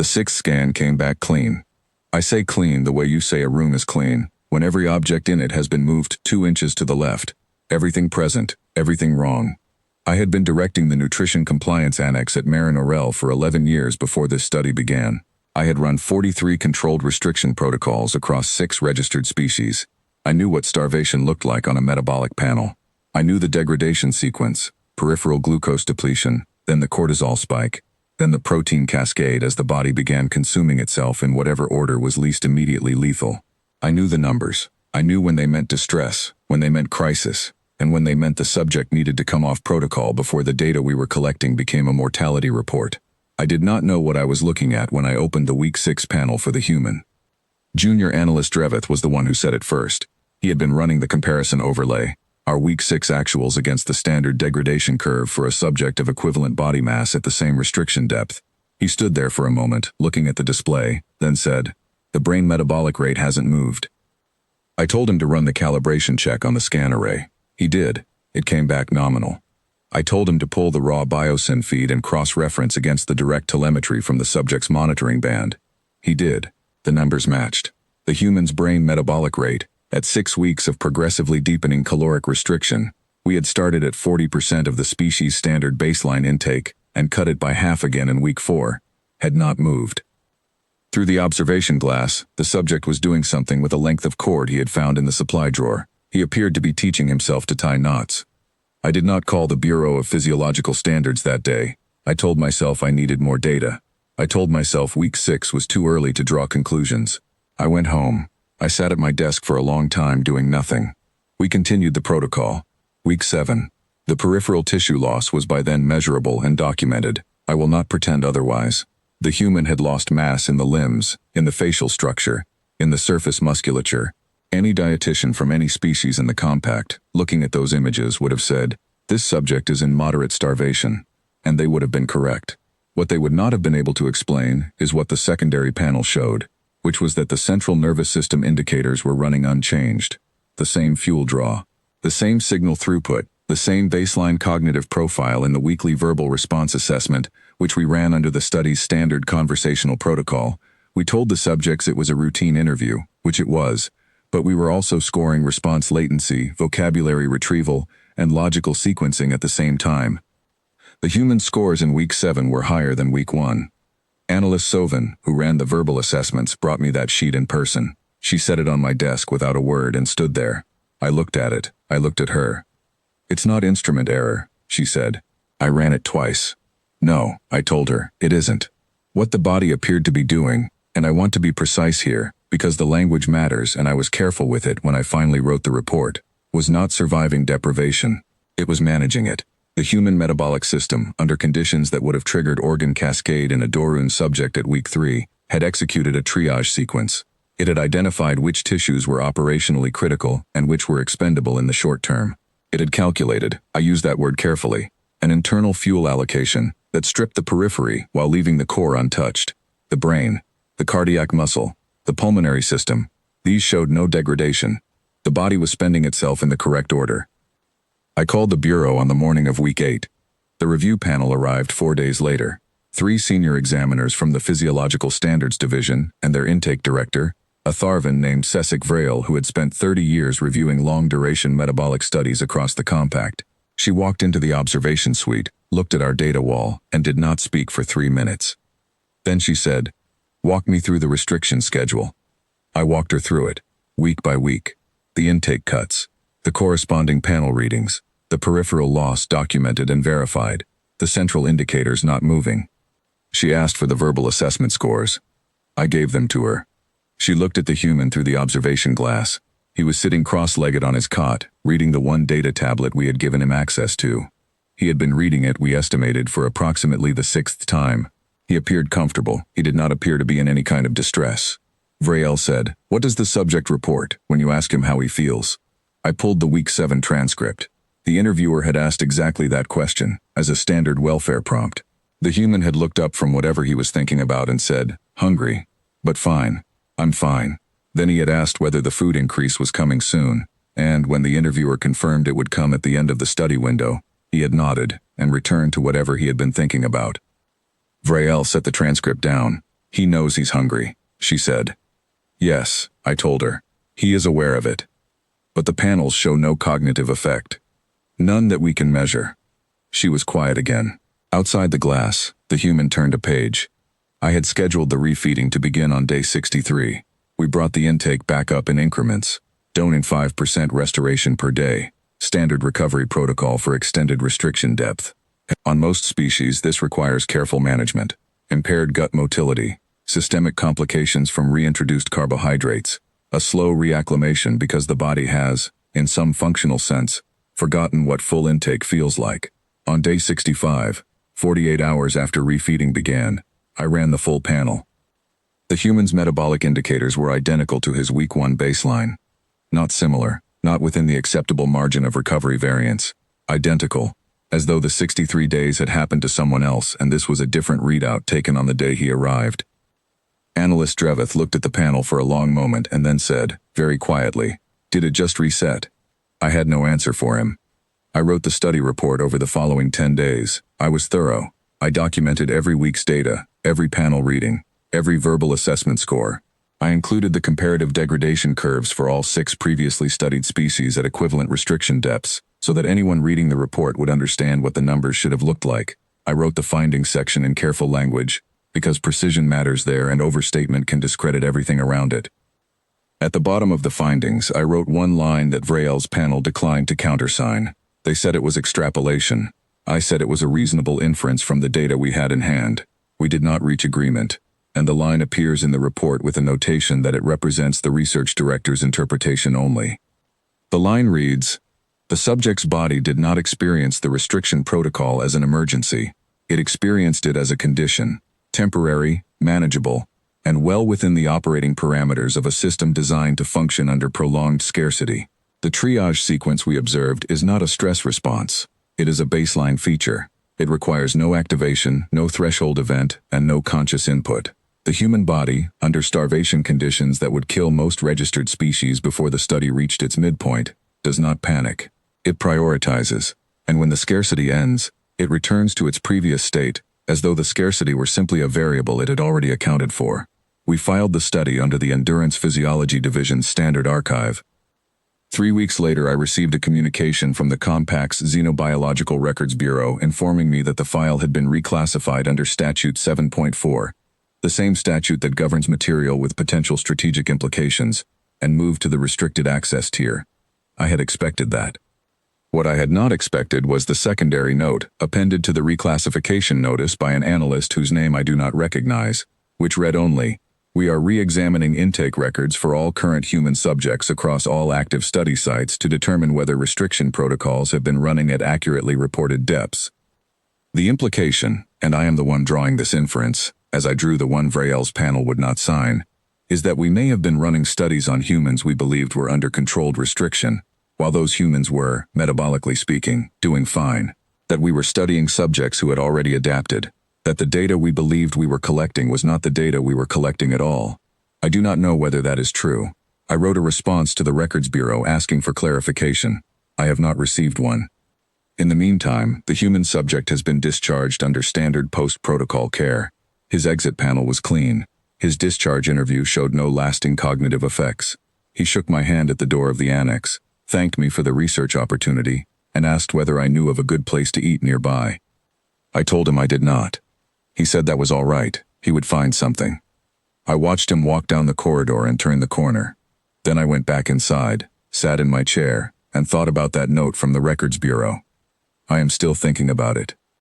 sixth scan came back clean. I say clean the way you say a room is clean, when every object in it has been moved 2 inches to the left. Everything present, everything wrong. I had been directing the Nutrition Compliance Annex at Marin Orel for 11 years before this study began. I had run 43 controlled restriction protocols across 6 registered species. I knew what starvation looked like on a metabolic panel. I knew the degradation sequence, peripheral glucose depletion, then the cortisol spike, then the protein cascade as the body began consuming itself in whatever order was least immediately lethal. I knew the numbers. I knew when they meant distress, when they meant crisis, and when they meant the subject needed to come off protocol before the data we were collecting became a mortality report. I did not know what I was looking at when I opened the week 6 panel for the human. Junior analyst Dreveth was the one who said it first. He had been running the comparison overlay, our week 6 actuals against the standard degradation curve for a subject of equivalent body mass at the same restriction depth. He stood there for a moment, looking at the display, then said, "The brain metabolic rate hasn't moved." I told him to run the calibration check on the scan array. He did. It came back nominal. I told him to pull the raw biosyn feed and cross-reference against the direct telemetry from the subject's monitoring band. He did. The numbers matched. The human's brain metabolic rate, at 6 weeks of progressively deepening caloric restriction, we had started at 40% of the species' standard baseline intake and cut it by half again in week 4, had not moved. Through the observation glass, the subject was doing something with a length of cord he had found in the supply drawer. He appeared to be teaching himself to tie knots. I did not call the Bureau of Physiological Standards that day. I told myself I needed more data. I told myself week 6 was too early to draw conclusions. I went home. I sat at my desk for a long time doing nothing. We continued the protocol. Week 7. The peripheral tissue loss was by then measurable and documented. I will not pretend otherwise. The human had lost mass in the limbs, in the facial structure, in the surface musculature. Any dietitian from any species in the compact, looking at those images, would have said, "This subject is in moderate starvation," and they would have been correct. What they would not have been able to explain is what the secondary panel showed, which was that the central nervous system indicators were running unchanged. The same fuel draw, the same signal throughput, the same baseline cognitive profile in the weekly verbal response assessment, which we ran under the study's standard conversational protocol. We told the subjects it was a routine interview, which it was, but we were also scoring response latency, vocabulary retrieval, and logical sequencing at the same time. The human scores in week 7 were higher than week 1. Analyst Sovin, who ran the verbal assessments, brought me that sheet in person. She set it on my desk without a word and stood there. I looked at it. I looked at her. "It's not instrument error," she said. "I ran it twice." "No," I told her, "it isn't." What the body appeared to be doing, and I want to be precise here, because the language matters and I was careful with it when I finally wrote the report, was not surviving deprivation. It was managing it. The human metabolic system, under conditions that would have triggered organ cascade in a Dorun subject at week 3, had executed a triage sequence. It had identified which tissues were operationally critical and which were expendable in the short term. It had calculated, I use that word carefully, an internal fuel allocation that stripped the periphery while leaving the core untouched. The brain, the cardiac muscle, the pulmonary system, these showed no degradation. The body was spending itself in the correct order. I called the Bureau on the morning of week 8. The review panel arrived 4 days later. 3 senior examiners from the Physiological Standards Division and their intake director, a Tharvan named Cecik Vrail who had spent 30 years reviewing long-duration metabolic studies across the compact. She walked into the observation suite, looked at our data wall, and did not speak for 3 minutes. Then she said, "Walk me through the restriction schedule." I walked her through it, week by week. The intake cuts, the corresponding panel readings, the peripheral loss documented and verified, the central indicators not moving. She asked for the verbal assessment scores. I gave them to her. She looked at the human through the observation glass. He was sitting cross-legged on his cot, reading the one data tablet we had given him access to. He had been reading it, we estimated, for approximately the 6th time. He appeared comfortable. He did not appear to be in any kind of distress. Vrail said, "What does the subject report when you ask him how he feels?" I pulled the week 7 transcript. The interviewer had asked exactly that question, as a standard welfare prompt. The human had looked up from whatever he was thinking about and said, "Hungry, but fine. I'm fine." Then he had asked whether the food increase was coming soon, and when the interviewer confirmed it would come at the end of the study window, he had nodded and returned to whatever he had been thinking about. Vrail set the transcript down. He knows he's hungry, she said. Yes, I told her. He is aware of it. But the panels show no cognitive effect. None that we can measure. She was quiet again. Outside the glass, the human turned a page. I had scheduled the refeeding to begin on day 63. We brought the intake back up in increments, doning 5% restoration per day, standard recovery protocol for extended restriction depth. On most species, this requires careful management, impaired gut motility, systemic complications from reintroduced carbohydrates, a slow reacclimation because the body has, in some functional sense, forgotten what full intake feels like. On day 65, 48 hours after refeeding began, I ran the full panel. The human's metabolic indicators were identical to his week 1 baseline. Not similar, not within the acceptable margin of recovery variance. Identical, as though the 63 days had happened to someone else and this was a different readout taken on the day he arrived. Analyst Dreveth looked at the panel for a long moment and then said, very quietly, "Did it just reset?" I had no answer for him. I wrote the study report over the following 10 days. I was thorough. I documented every week's data, every panel reading, every verbal assessment score. I included the comparative degradation curves for all 6 previously studied species at equivalent restriction depths, so that anyone reading the report would understand what the numbers should have looked like. I wrote the findings section in careful language, because precision matters there and overstatement can discredit everything around it. At the bottom of the findings, I wrote one line that Vrael's panel declined to countersign. They said it was extrapolation. I said it was a reasonable inference from the data we had in hand. We did not reach agreement, and the line appears in the report with a notation that it represents the research director's interpretation only. The line reads, "The subject's body did not experience the restriction protocol as an emergency. It experienced it as a condition, temporary, manageable, and well within the operating parameters of a system designed to function under prolonged scarcity. The triage sequence we observed is not a stress response. It is a baseline feature. It requires no activation, no threshold event, and no conscious input. The human body, under starvation conditions that would kill most registered species before the study reached its midpoint, does not panic. It prioritizes, and when the scarcity ends, it returns to its previous state, as though the scarcity were simply a variable it had already accounted for. We filed the study under the Endurance Physiology Division's standard archive. 3 weeks later, I received a communication from the Compact's Xenobiological Records Bureau informing me that the file had been reclassified under Statute 7.4, the same statute that governs material with potential strategic implications, and moved to the restricted access tier. I had expected that. What I had not expected was the secondary note appended to the reclassification notice by an analyst whose name I do not recognize, which read only, "We are re-examining intake records for all current human subjects across all active study sites to determine whether restriction protocols have been running at accurately reported depths." The implication, and I am the one drawing this inference, as I drew the one Vrael's panel would not sign, is that we may have been running studies on humans we believed were under controlled restriction, while those humans were, metabolically speaking, doing fine, that we were studying subjects who had already adapted, that the data we believed we were collecting was not the data we were collecting at all. I do not know whether that is true. I wrote a response to the Records Bureau asking for clarification. I have not received one. In the meantime, the human subject has been discharged under standard post-protocol care. His exit panel was clean. His discharge interview showed no lasting cognitive effects. He shook my hand at the door of the annex, thanked me for the research opportunity, and asked whether I knew of a good place to eat nearby. I told him I did not. He said that was all right, he would find something. I watched him walk down the corridor and turn the corner. Then I went back inside, sat in my chair, and thought about that note from the Records Bureau. I am still thinking about it.